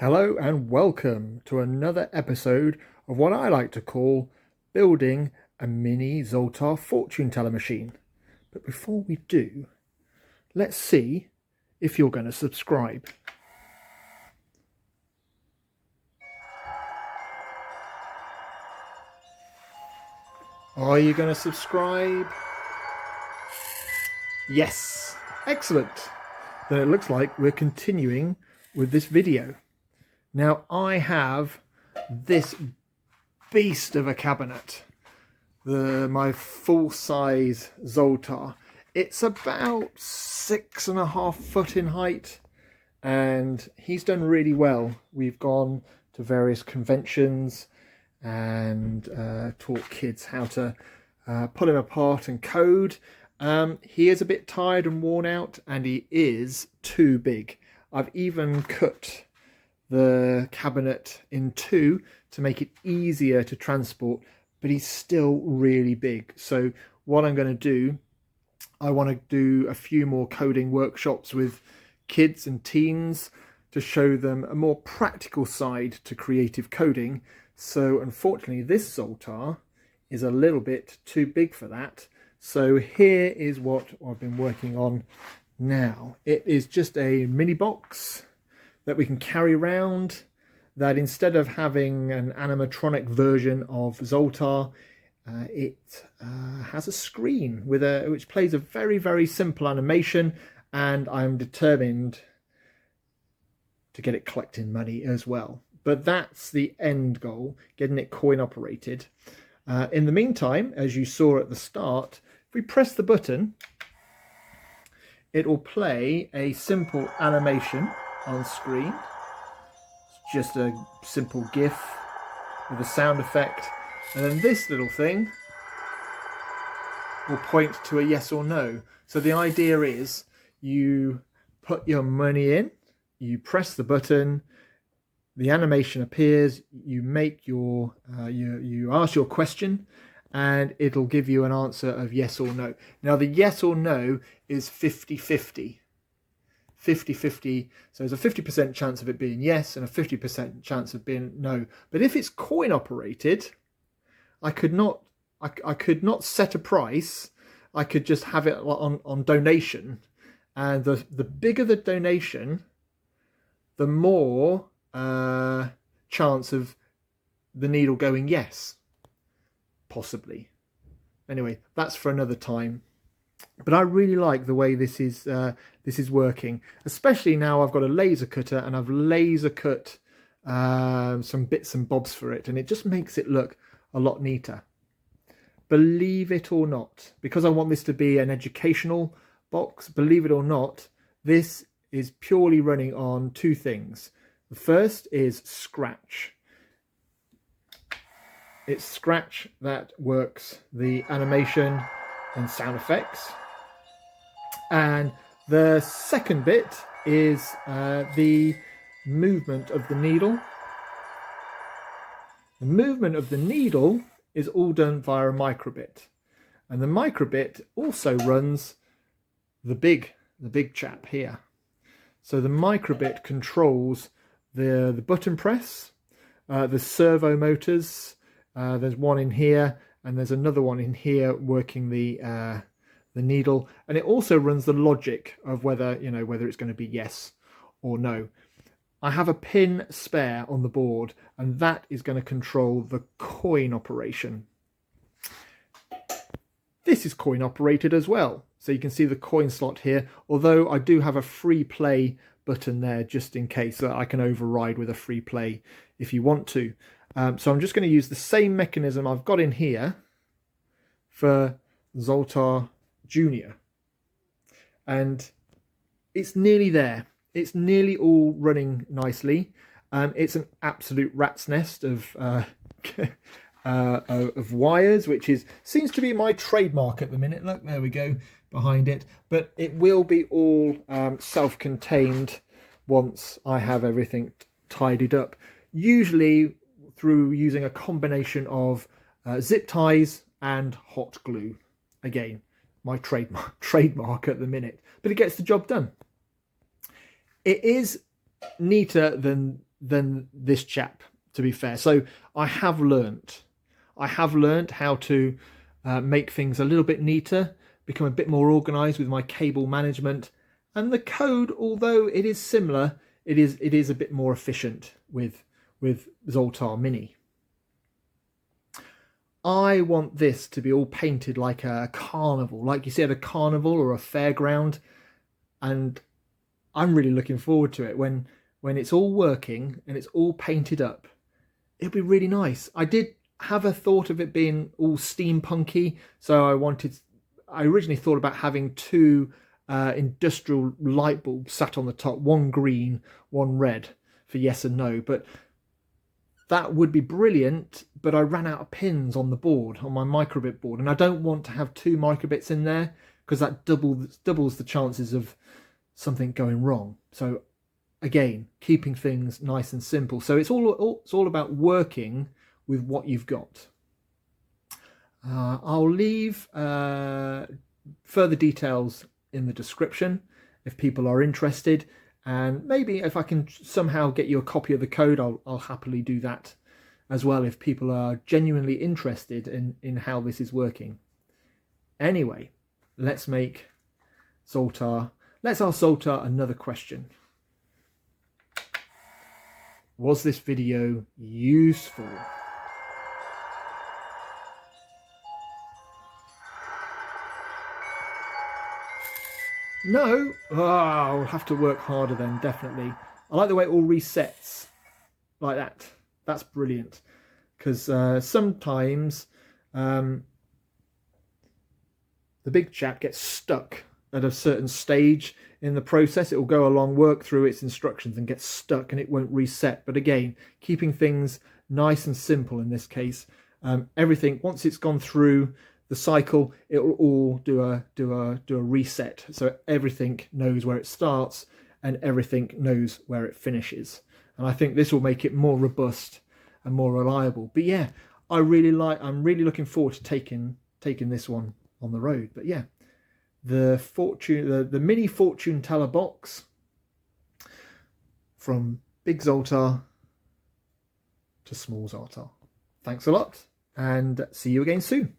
Hello and welcome to another episode of what I like to call building a mini Zoltar fortune teller machine. But before we do, let's see if you're going to subscribe. Are you going to subscribe? Yes, excellent. Then it looks like we're continuing with this video. Now I have this beast of a cabinet, my full-size Zoltar. It's about 6.5 foot in height, and he's done really well. We've gone to various conventions and taught kids how to pull him apart and code. He is a bit tired and worn out, and he is too big. I've even cut the cabinet in two to make it easier to transport, but he's still really big. So what I'm going to do, I want to do a few more coding workshops with kids and teens to show them a more practical side to creative coding. So unfortunately this Zoltar is a little bit too big for that. So here is what I've been working on now. It is just a mini box that we can carry around, that instead of having an animatronic version of Zoltar, it has a screen with which plays a very, very simple animation, and I'm determined to get it collecting money as well. But that's the end goal, getting it coin operated. In the meantime, as you saw at the start, if we press the button, it will play a simple animation on screen. It's just a simple GIF with a sound effect, and then this little thing will point to a yes or no. So the idea is you put your money in, you press the button, the animation appears, you make your you ask your question, and it'll give you an answer of yes or no. Now the yes or no is 50-50. 50-50, so there's a 50% chance of it being yes and a 50% chance of being no. But if it's coin operated, I could not set a price. I could just have it on donation, and the bigger the donation, the more chance of the needle going yes, possibly. Anyway, that's for another time. But I really like the way this is working, especially now I've got a laser cutter and I've laser cut some bits and bobs for it, and it just makes it look a lot neater. Believe it or not, because I want this to be an educational box, believe it or not, this is purely running on two things. The first is Scratch. It's Scratch that works the animation and sound effects. And the second bit is the movement of the needle. The movement of the needle is all done via a Microbit. And the Microbit also runs the big chap here. So the Microbit controls the button press, the servo motors. There's one in here, and there's another one in here working the needle, and it also runs the logic of whether it's going to be yes or no. I have a pin spare on the board, and that is going to control the coin operation. This is coin operated as well, so you can see the coin slot here, although I do have a free play button there just in case, that I can override with a free play if you want to. So I'm just going to use the same mechanism I've got in here for Zoltar Junior, and it's nearly there. It's nearly all running nicely. It's an absolute rat's nest of wires, which seems to be my trademark at the minute. Look, there we go behind it. But it will be all self-contained once I have everything tidied up. Usually through using a combination of zip ties and hot glue. Again, my trademark at the minute, but it gets the job done. It is neater than than this chap, to be fair. So I have learnt how to make things a little bit neater, become a bit more organized with my cable management, and the code, although it is similar, it is a bit more efficient with Zoltar Mini. I want this to be all painted like a carnival, like you see at a carnival or a fairground, and I'm really looking forward to it when it's all working and it's all painted up. It'll be really nice. I did have a thought of it being all steampunky, so I originally thought about having two industrial light bulbs sat on the top, one green, one red for yes and no, but that would be brilliant, but I ran out of pins on the board, on my Microbit board, and I don't want to have two Microbits in there because that doubles the chances of something going wrong. So again, keeping things nice and simple. So it's all about working with what you've got. I'll leave further details in the description if people are interested, and maybe if I can somehow get you a copy of the code, I'll happily do that as well if people are genuinely interested in how this is working. Anyway, let's ask Zoltar another question. Was this video useful? No? Oh, I'll have to work harder then, definitely. I like the way it all resets like that. That's brilliant. Because sometimes the big chap gets stuck at a certain stage in the process. It will go along, work through its instructions and get stuck and it won't reset. But again, keeping things nice and simple in this case. Everything, once it's gone through the cycle, it will all do a reset, so everything knows where it starts and everything knows where it finishes. And I think this will make it more robust and more reliable. But yeah, I'm really looking forward to taking this one on the road. But yeah, the mini fortune teller box from big Zoltar to small Zoltar. Thanks a lot, and see you again soon.